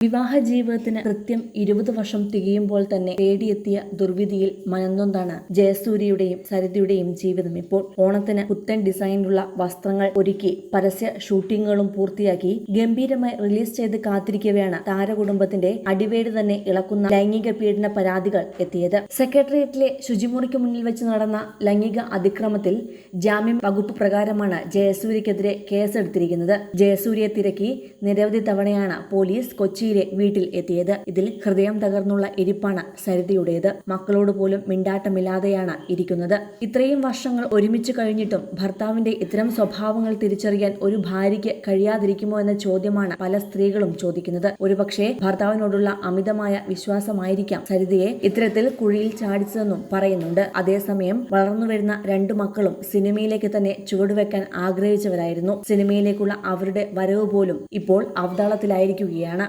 വിവാഹ ജീവിതത്തിന് കൃത്യം 20 വർഷം തികയുമ്പോൾ തന്നെ തേടിയെത്തിയ ദുർവിധിയിൽ മനംനൊന്താണ് ജയസൂര്യയുടെയും സരിതയുടെയും ജീവിതം. ഇപ്പോൾ ഓണത്തിന് പുത്തൻ ഡിസൈനിലുള്ള വസ്ത്രങ്ങൾ ഒരുക്കി പരസ്യ ഷൂട്ടിങ്ങുകളും പൂർത്തിയാക്കി ഗംഭീരമായി റിലീസ് ചെയ്ത് കാത്തിരിക്കവെയാണ് താരകുടുംബത്തിന്റെ അടിവേട് തന്നെ ഇളക്കുന്ന ലൈംഗിക പീഡന പരാതികൾ എത്തിയത്. സെക്രട്ടേറിയറ്റിലെ ശുചിമുറിക്ക് മുന്നിൽ വെച്ച് നടന്ന ലൈംഗിക അതിക്രമത്തിൽ ജാമ്യം വകുപ്പ് പ്രകാരമാണ് ജയസൂര്യക്കെതിരെ കേസെടുത്തിരിക്കുന്നത്. ജയസൂര്യയെ തിരക്കി നിരവധി തവണയാണ് പോലീസ് കൊച്ചി വീട്ടിൽ എത്തിയത്. ഇതിൽ ഹൃദയം തകർന്നുള്ള ഇരിപ്പാണ് സരിതയുടേത്. മക്കളോട് പോലും മിണ്ടാട്ടമില്ലാതെയാണ് ഇരിക്കുന്നത്. ഇത്രയും വർഷങ്ങൾ ഒരുമിച്ച് കഴിഞ്ഞിട്ടും ഭർത്താവിന്റെ ഇത്തരം സ്വഭാവങ്ങൾ തിരിച്ചറിയാൻ ഒരു ഭാര്യയ്ക്ക് കഴിയാതിരിക്കുമോ എന്ന ചോദ്യമാണ് പല സ്ത്രീകളും ചോദിക്കുന്നത്. ഒരുപക്ഷെ ഭർത്താവിനോടുള്ള അമിതമായ വിശ്വാസമായിരിക്കാം സരിതയെ ഇത്തരത്തിൽ കുഴിയിൽ ചാടിച്ചതെന്നും പറയുന്നുണ്ട്. അതേസമയം വളർന്നുവരുന്ന 2 മക്കളും സിനിമയിലേക്ക് തന്നെ ചുവടുവെക്കാൻ ആഗ്രഹിച്ചവരായിരുന്നു. സിനിമയിലേക്കുള്ള അവരുടെ വരവ് പോലും ഇപ്പോൾ അവതാളത്തിലായിരിക്കുകയാണ്.